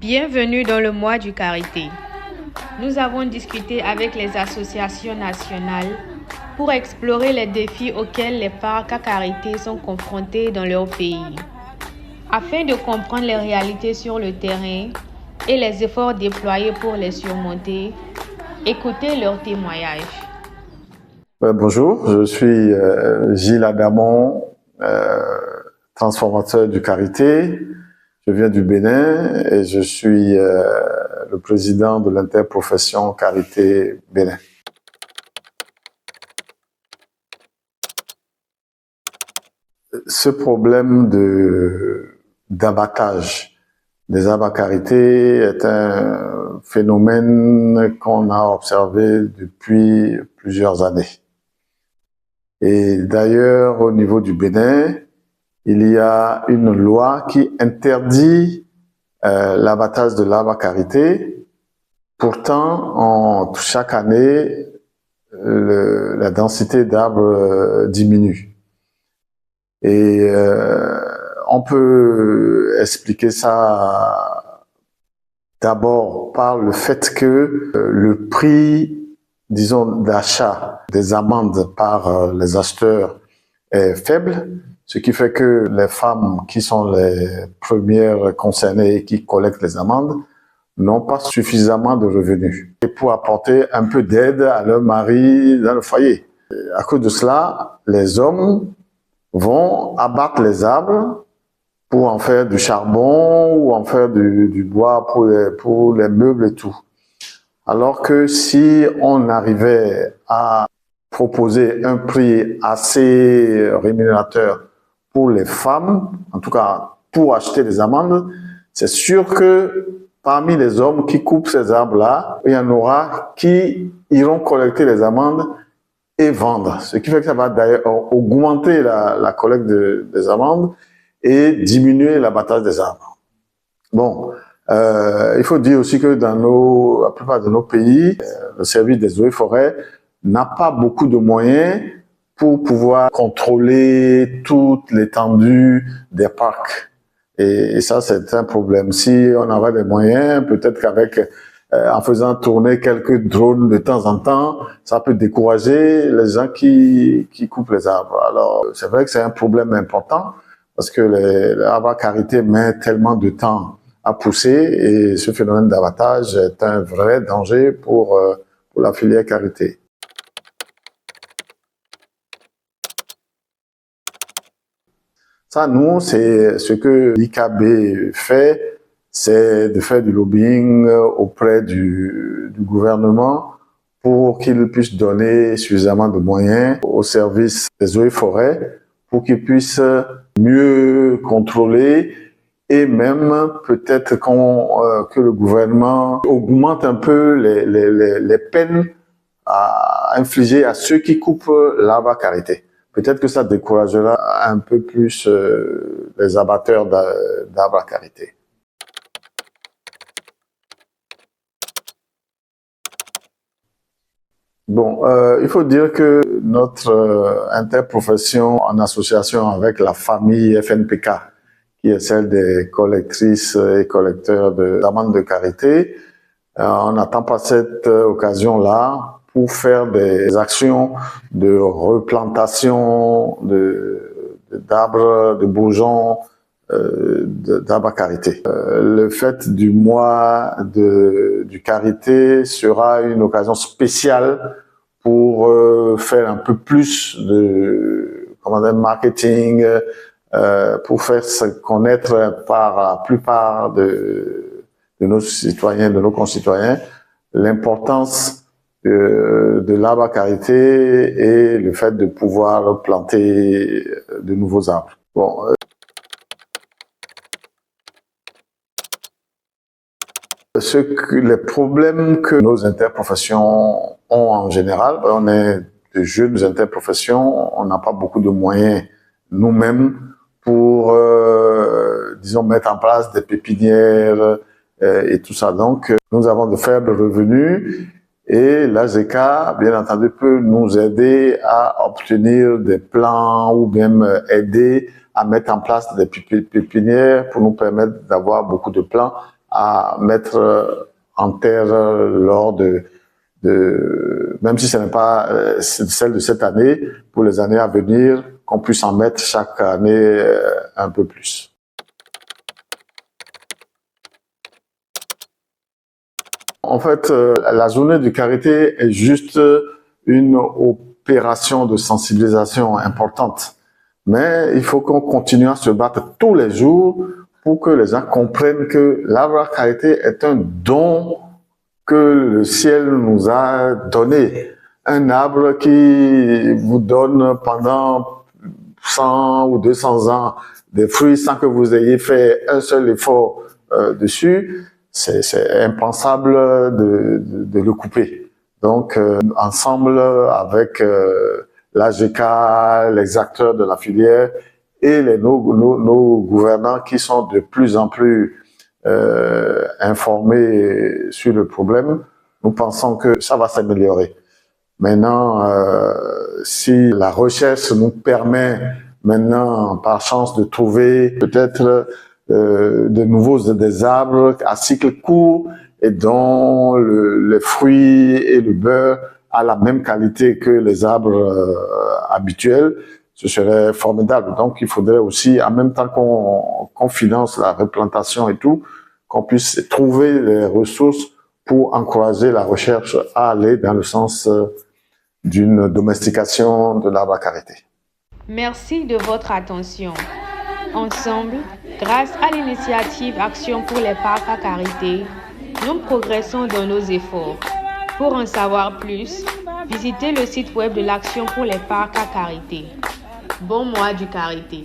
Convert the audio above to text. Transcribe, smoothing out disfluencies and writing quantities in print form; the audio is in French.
Bienvenue dans le mois du Carité. Nous avons discuté avec les associations nationales pour explorer les défis auxquels les parcs à Carité sont confrontés dans leur pays. Afin de comprendre les réalités sur le terrain et les efforts déployés pour les surmonter, écoutez leurs témoignages. Bonjour, je suis Gilles Adamon, transformateur du Carité. Je viens du Bénin et je suis le président de l'interprofession Carité Bénin. Ce problème d'abattage des arbres à karité est un phénomène qu'on a observé depuis plusieurs années. Et d'ailleurs, au niveau du Bénin, il y a une loi qui interdit l'abattage de l'arbre à karité. Pourtant, chaque année, la densité d'arbres diminue. Et on peut expliquer ça d'abord par le fait que le prix, disons, d'achat des amendes par les acheteurs est faible, ce qui fait que les femmes qui sont les premières concernées et qui collectent les amendes n'ont pas suffisamment de revenus et pour apporter un peu d'aide à leur mari dans le foyer. Et à cause de cela, les hommes vont abattre les arbres pour en faire du charbon ou en faire du bois pour les meubles et tout. Alors que si on arrivait à proposer un prix assez rémunérateur pour les femmes, en tout cas pour acheter des amendes, c'est sûr que parmi les hommes qui coupent ces arbres-là, il y en aura qui iront collecter les amendes et vendre. Ce qui fait que ça va d'ailleurs augmenter la collecte des amendes et diminuer l'abattage des arbres. Bon, il faut dire aussi que dans la plupart de nos pays, le service des eaux et forêts n'a pas beaucoup de moyens pour pouvoir contrôler toute l'étendue des parcs. Et ça, c'est un problème. Si on avait des moyens, peut-être qu'avec en faisant tourner quelques drones de temps en temps, ça peut décourager les gens qui coupent les arbres. Alors, c'est vrai que c'est un problème important parce que l'arbre à karité met tellement de temps à pousser et ce phénomène d'abattage est un vrai danger pour la filière karité. Ça, nous, c'est ce que l'IKB fait, c'est de faire du lobbying auprès du gouvernement pour qu'il puisse donner suffisamment de moyens au service des eaux et forêts pour qu'ils puissent mieux contrôler et même peut-être que le gouvernement augmente un peu les peines à infliger à ceux qui coupent l'arbre à karité. Peut-être que ça découragera un peu plus les abatteurs d'arbres à karité. Bon, il faut dire que notre interprofession en association avec la famille FNPK, qui est celle des collectrices et collecteurs d'amendes de karité, on n'attend pas cette occasion-là pour faire des actions de replantation d'arbres, de bourgeons, d'arbres à karité. Le fait du mois du karité sera une occasion spéciale pour faire un peu plus de marketing, pour faire se connaître par la plupart de nos citoyens, de nos concitoyens, l'importance de l'arbre à karité et le fait de pouvoir planter de nouveaux arbres. Bon, les problèmes que nos interprofessions ont en général, on est de jeunes interprofessions, on n'a pas beaucoup de moyens nous-mêmes pour, disons, mettre en place des pépinières et tout ça. Donc, nous avons de faibles revenus et l'AGK, bien entendu, peut nous aider à obtenir des plans ou même aider à mettre en place des pépinières pour nous permettre d'avoir beaucoup de plants à mettre en terre lors même si ce n'est pas celle de cette année, pour les années à venir, qu'on puisse en mettre chaque année un peu plus. En fait, la journée de karité est juste une opération de sensibilisation importante. Mais il faut qu'on continue à se battre tous les jours pour que les gens comprennent que l'arbre karité est un don que le ciel nous a donné. Un arbre qui vous donne pendant 100 ou 200 ans des fruits sans que vous ayez fait un seul effort dessus. C'est impensable de le couper. Donc, ensemble avec l'AGK, les acteurs de la filière et nos gouvernants qui sont de plus en plus informés sur le problème, nous pensons que ça va s'améliorer. Maintenant, si la recherche nous permet maintenant, par chance, de trouver peut-être de nouveaux des arbres à cycle court et dont les fruits et le beurre a la même qualité que les arbres habituels, ce serait formidable. Donc, il faudrait aussi, en même temps qu'on finance la replantation et tout, qu'on puisse trouver les ressources pour encourager la recherche à aller dans le sens d'une domestication de l'arbre à karité. Merci de votre attention. Ensemble, grâce à l'initiative Action pour les parcs à karité, nous progressons dans nos efforts. Pour en savoir plus, visitez le site web de l'Action pour les parcs à karité. Bon mois du karité.